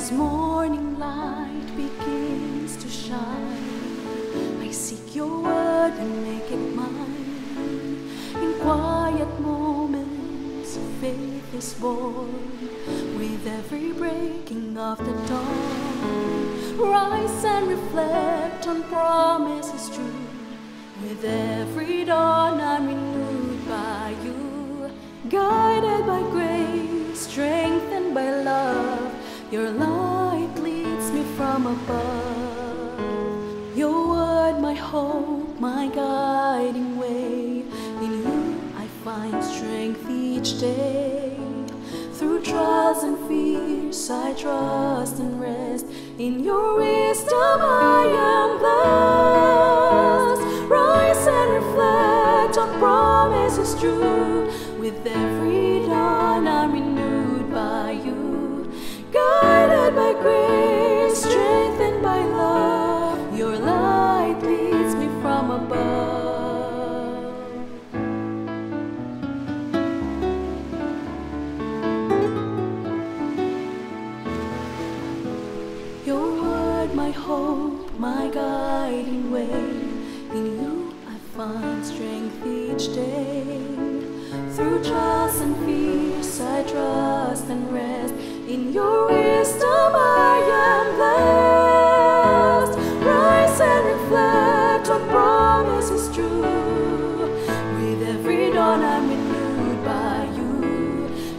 as morning light begins to shine, I seek your word and make it mine. In quiet moments, faith is born. With every breaking of the dawn, rise and reflect on promises true. With every dawn, I'm renewed by you. Guided by grace, strengthened by love, your light leads me from above. Your word, my hope, my guiding way. In you I find strength each day. Through trials and fears I trust and rest. In your wisdom I am blessed. Rise and reflect on promises true. With every dawn I'm renewed by you. Guided by grace, strengthened by love, your light leads me from above. Your word, my hope, my guiding way. In you I find strength each day. Through trials and fears I trust and rest. In your wisdom I am blessed. Rise and reflect on promises true. With every dawn I'm renewed by you.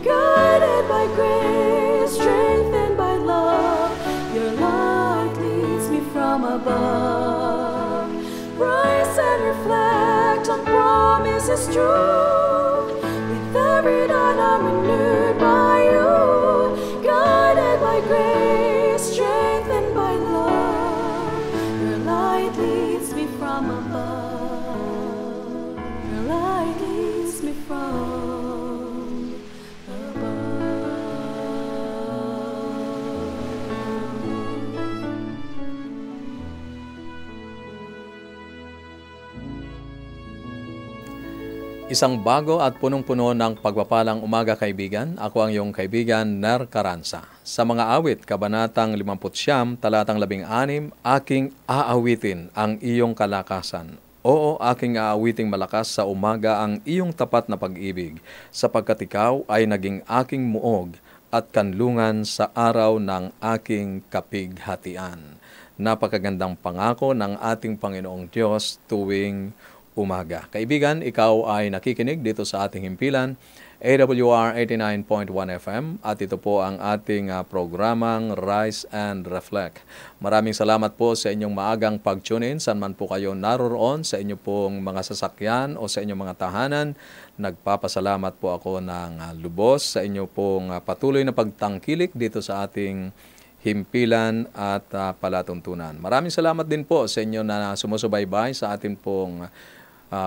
Guided by grace, strengthened by love, your light leads me from above. Rise and reflect on promises true. With every dawn I'm renewed by you. Guided by grace, strengthened by love, your light leads me from above. Your light leads me from above. Isang bago at punong-puno ng pagpapalang umaga, kaibigan. Ako ang iyong kaibigan, Ner Caranza. Sa mga awit, Kabanatang 59, talatang 16, aking aawitin ang iyong kalakasan. Oo, aking aawiting malakas sa umaga ang iyong tapat na pag-ibig, sapagkat ikaw ay naging aking muog at kanlungan sa araw ng aking kapighatian. Napakagandang pangako ng ating Panginoong Diyos tuwing umaga. Kaibigan, ikaw ay nakikinig dito sa ating himpilan, AWR 89.1 FM, at ito po ang ating programang Rise and Reflect. Maraming salamat po sa inyong maagang pag-tune in, saan man po kayo naroroon, sa inyo pong mga sasakyan o sa inyong mga tahanan. Nagpapasalamat po ako ng lubos sa inyo pong patuloy na pagtangkilik dito sa ating himpilan at palatuntunan. Maraming salamat din po sa inyo na sumusubaybay sa ating pong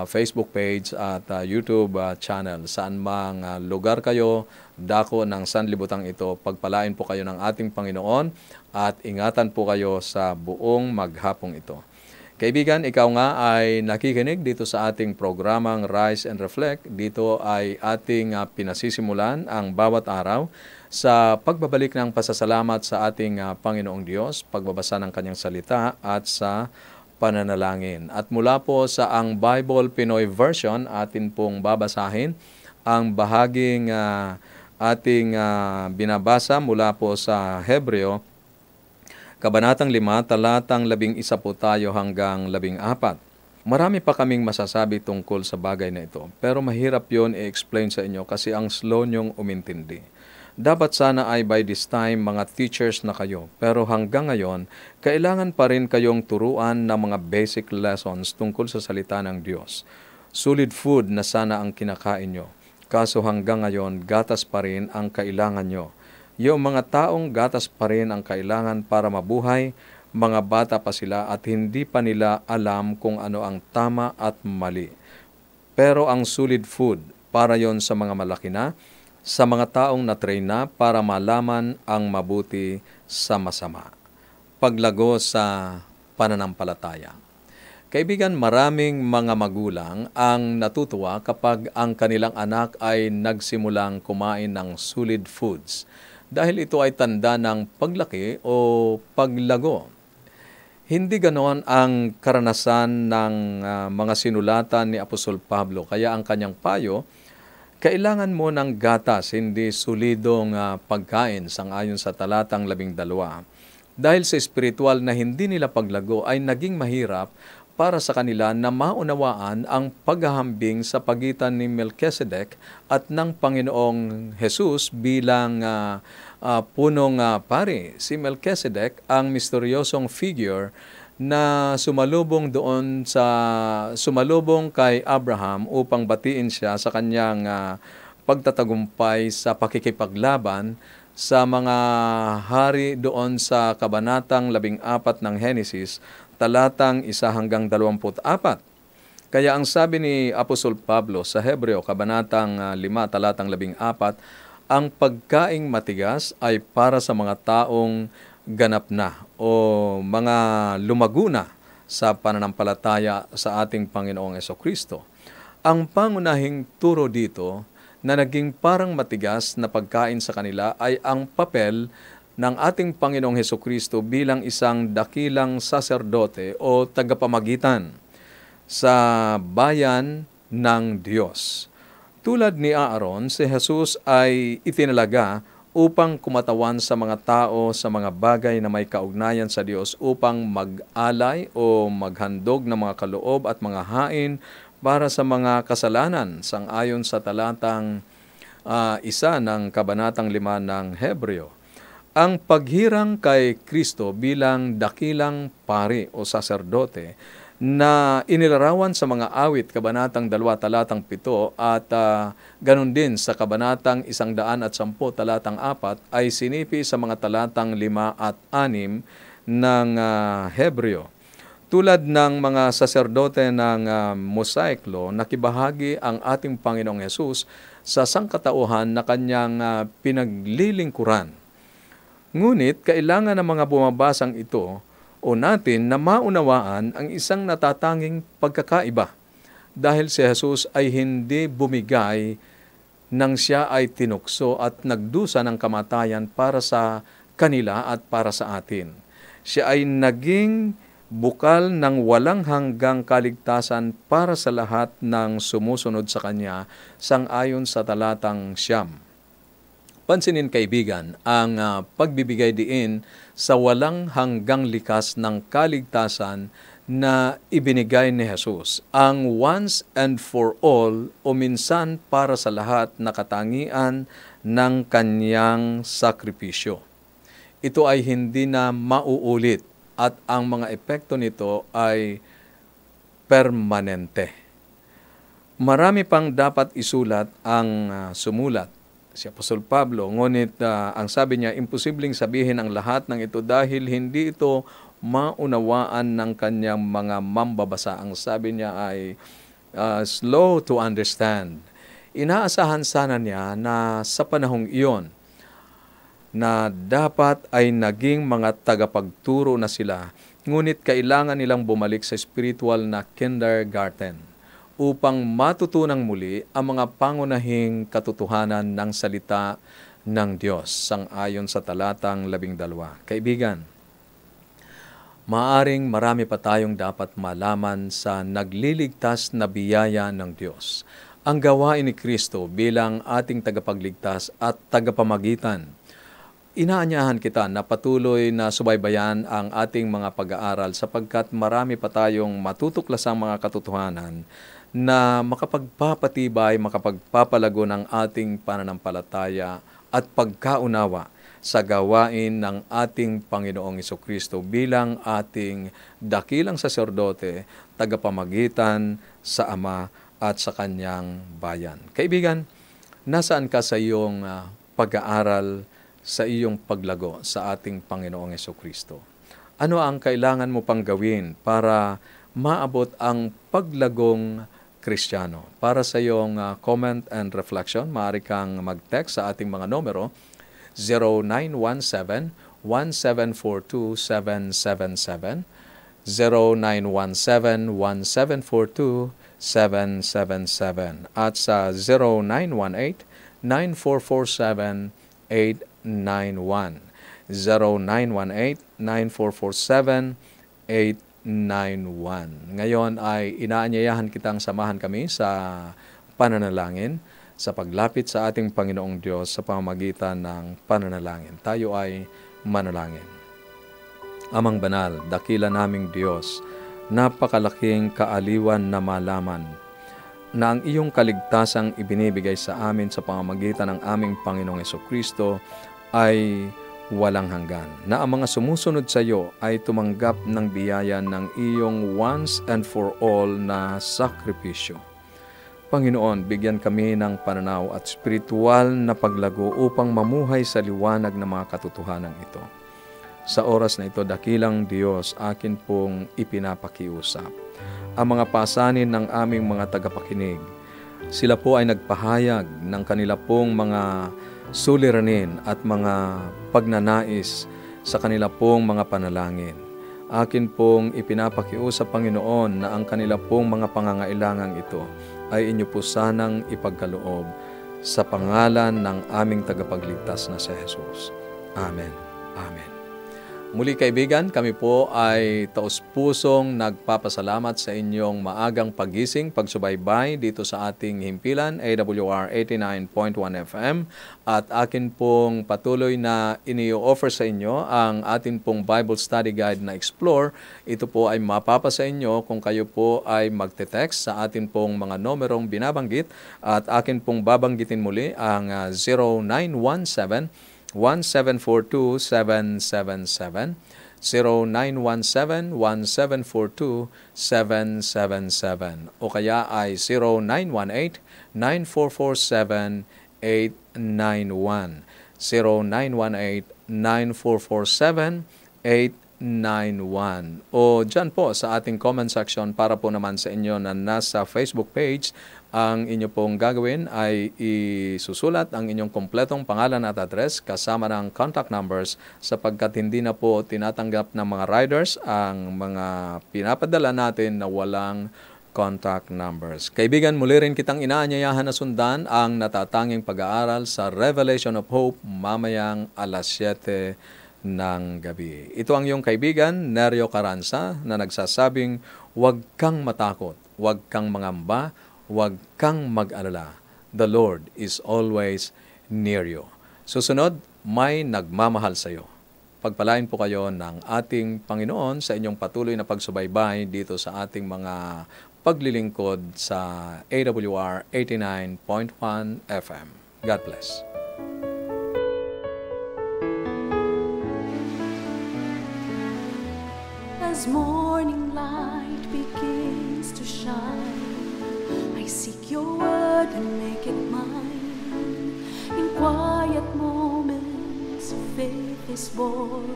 Facebook page at YouTube channel. Saan mang lugar kayo, dako ng sanlibutan ito, pagpalain po kayo ng ating Panginoon at ingatan po kayo sa buong maghapong ito. Kaibigan, ikaw nga ay nakikinig dito sa ating programang Rise and Reflect. Dito ay ating pinasisimulan ang bawat araw sa pagbabalik ng pasasalamat sa ating Panginoong Diyos, pagbabasa ng Kanyang salita at sa pananalangin. At mula po sa ang Bible Pinoy Version, atin pong babasahin ang bahaging ating binabasa mula po sa Hebreo, Kabanatang 5, talatang 11 po tayo hanggang 14. Marami pa kaming masasabi tungkol sa bagay na ito, pero mahirap yon i-explain sa inyo kasi ang slow nyong umintindi. Dapat sana ay by this time mga teachers na kayo, pero hanggang ngayon, kailangan pa rin kayong turuan ng mga basic lessons tungkol sa salita ng Diyos. Solid food na sana ang kinakain nyo, kaso hanggang ngayon, gatas pa rin ang kailangan nyo. Yung mga taong gatas pa rin ang kailangan para mabuhay, mga bata pa sila at hindi pa nila alam kung ano ang tama at mali. Pero ang solid food, para yon sa mga malaki na, sa mga taong na-train na para malaman ang mabuti sa masama. Paglago sa pananampalataya. Kaibigan, maraming mga magulang ang natutuwa kapag ang kanilang anak ay nagsimulang kumain ng solid foods. dahil ito ay tanda ng paglaki o paglago. Hindi ganoon ang karanasan ng mga sinulatan ni Apostol Pablo. Kaya ang kanyang payo, kailangan mo ng gatas, hindi solidong pagkain, sangayon sa talatang 12. Dahil sa espiritual na hindi nila paglago ay naging mahirap para sa kanila na maunawaan ang paghahambing sa pagitan ni Melchizedek at ng Panginoong Jesus bilang punong pari. Si Melchizedek ang misteryosong figure na sumalubong kay Abraham upang batiin siya sa kanyang pagtatagumpay sa pakikipaglaban sa mga hari doon sa kabanatang 14 ng Henesis, talatang 1 hanggang 24. Kaya ang sabi ni Apostol Pablo sa Hebreo, kabanatang 5, talatang 14, ang pagkaing matigas ay para sa mga taong ganap na o mga lumago na sa pananampalataya sa ating Panginoong Hesukristo. Ang pangunahing turo dito na naging parang matigas na pagkain sa kanila ay ang papel ng ating Panginoong Hesukristo bilang isang dakilang saserdote o tagapamagitan sa bayan ng Diyos. Tulad ni Aaron, si Jesus ay itinalaga upang kumatawan sa mga tao sa mga bagay na may kaugnayan sa Diyos upang mag-alay o maghandog ng mga kaloob at mga hain para sa mga kasalanan, sangayon sa talatang 1 ng kabanatang 5 ng Hebreo. Ang paghirang kay Kristo bilang dakilang pari o saserdote na inilarawan sa mga awit, kabanatang 2, talatang 7 at ganun din sa kabanatang 110, talatang 4 ay sinipi sa mga talatang 5 at 6 ng Hebreo. Tulad ng mga saserdote ng Mosaic Law, nakibahagi ang ating Panginoong Hesus sa sangkatauhan na kanyang pinaglilingkuran. Ngunit kailangan ng mga bumabasang ito o natin na maunawaan ang isang natatanging pagkakaiba dahil si Jesus ay hindi bumigay nang siya ay tinukso at nagdusa ng kamatayan para sa kanila at para sa atin. Siya ay naging bukal ng walang hanggang kaligtasan para sa lahat ng sumusunod sa Kanya, sangayon sa talatang 9. Pansinin kaibigan, ang pagbibigay diin sa walang hanggang likas ng kaligtasan na ibinigay ni Jesus, ang once and for all o minsan para sa lahat na katangian ng kanyang sakripisyo. Ito ay hindi na mauulit at ang mga epekto nito ay permanente. Marami pang dapat isulat ang sumulat si Apostol Pablo, ngunit ang sabi niya, imposibleng sabihin ang lahat ng ito dahil hindi ito maunawaan ng kanyang mga mambabasa. Ang sabi niya ay slow to understand. Inaasahan sana niya na sa panahong iyon na dapat ay naging mga tagapagturo na sila, ngunit kailangan nilang bumalik sa spiritual na kindergarten upang matutunang muli ang mga pangunahing katotohanan ng salita ng Diyos, sangayon sa talatang 12. Kaibigan, maaring marami pa tayong dapat malaman sa nagliligtas na biyaya ng Diyos. Ang gawain ni Kristo bilang ating tagapagligtas at tagapamagitan. Inaanyahan kita na patuloy na subaybayan ang ating mga pag-aaral sapagkat marami pa tayong matutuklasang mga katotohanan na makapagpapatibay, makapagpapalago ng ating pananampalataya at pagkaunawa sa gawain ng ating Panginoong Hesukristo bilang ating dakilang saserdote, tagapamagitan sa Ama at sa Kanyang bayan. Kaibigan, nasaan ka sa iyong pag-aaral, sa iyong paglago sa ating Panginoong Hesukristo? Ano ang kailangan mo pang gawin para maabot ang paglagong Kristiyano? Para sa iyong comment and reflection, maaari kang mag-text sa ating mga numero 0917-1742-777, 0917-1742-777, at sa 0918-9447-888. 0918-9447-891. Ngayon ay inaanyayahan kitang samahan kami sa pananalangin sa paglapit sa ating Panginoong Diyos sa pamamagitan ng pananalangin. Tayo ay manalangin. Amang banal, dakila naming Diyos, napakalaking kaaliwan na malaman na ang iyong kaligtasang ibinibigay sa amin sa pamamagitan ng aming Panginoong Hesukristo ay walang hanggan, na ang mga sumusunod sa iyo ay tumanggap ng biyaya ng iyong once and for all na sakripisyo. Panginoon, bigyan kami ng pananaw at spiritual na paglago upang mamuhay sa liwanag ng mga katotohanan ito. Sa oras na ito, dakilang Diyos, akin pong ipinapakiusap ang mga pasanin ng aming mga tagapakinig. Sila po ay nagpahayag ng kanila pong mga suliranin at mga pagnanais sa kanila pong mga panalangin. Akin pong ipinapakiusap, Panginoon, na ang kanila pong mga pangangailangang ito ay inyo po sanang ipagkaloob sa pangalan ng aming tagapagligtas na si Jesus. Amen. Amen. Muli kaibigan, kami po ay taos-pusong nagpapasalamat sa inyong maagang pagising, pagsubaybay dito sa ating himpilan, AWR 89.1 FM. At akin pong patuloy na ini-offer sa inyo ang atin pong Bible Study Guide na Explore. Ito po ay mapapa sa inyo kung kayo po ay magte-text sa atin pong mga numerong binabanggit. At akin pong babanggitin muli ang 0917-1742-777, 0917-1742-777, o kaya ay 0918-9447-891, 0918-9447-891, o dyan po sa ating comment section para po naman sa inyo na nasa Facebook page. Ang inyo pong gagawin ay isusulat ang inyong kompletong pangalan at address kasama ng contact numbers, sapagkat hindi na po tinatanggap ng mga riders ang mga pinapadala natin na walang contact numbers. Kaibigan, muli rin kitang inaanyayahan na sundan ang natatanging pag-aaral sa Revelation of Hope mamayang alas 7 ng gabi. Ito ang iyong kaibigan, Nerio Caranza, na nagsasabing huwag kang matakot, huwag kang mangamba, huwag kang mag-alala. The Lord is always near you. Susunod, may nagmamahal sa iyo. Pagpalain po kayo ng ating Panginoon sa inyong patuloy na pagsubaybay dito sa ating mga paglilingkod sa AWR 89.1 FM. God bless. As morning light begins to shine, I seek your word and make it mine. In quiet moments, faith is born.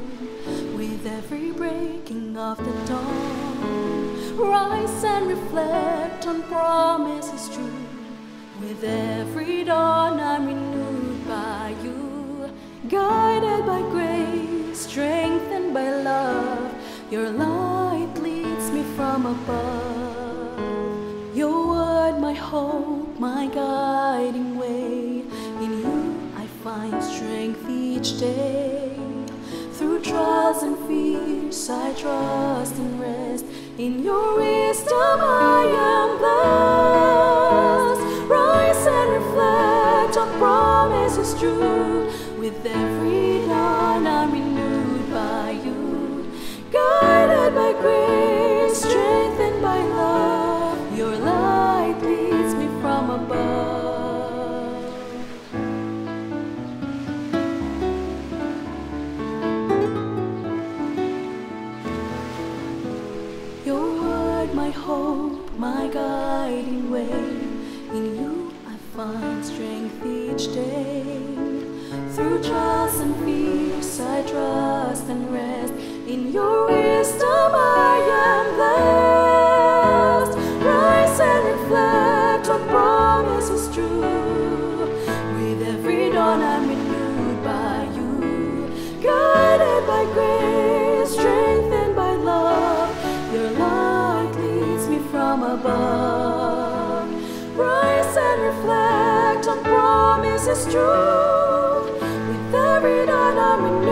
With every breaking of the dawn, rise and reflect on promises true. With every dawn, I'm renewed by you. Guided by grace, strengthened by love, your light leads me from above. Your word, my hope, my guiding way. In you I find strength each day. Through trials and fears I trust and rest. In your wisdom I am blessed. Rise and reflect on promises true. With every dawn I'm renewed by you. Guided by grace, strengthened by love, your light leads me from above. Your word, my hope, my guiding way. In you I find strength each day. Through trials and fears I trust and rest. In your wisdom I am blessed. Rise and reflect on promises true. With every dawn I'm renewed by you. Guided by grace, strengthened by love, your light leads me from above. Rise and reflect on promises true. With every and I'm renewed.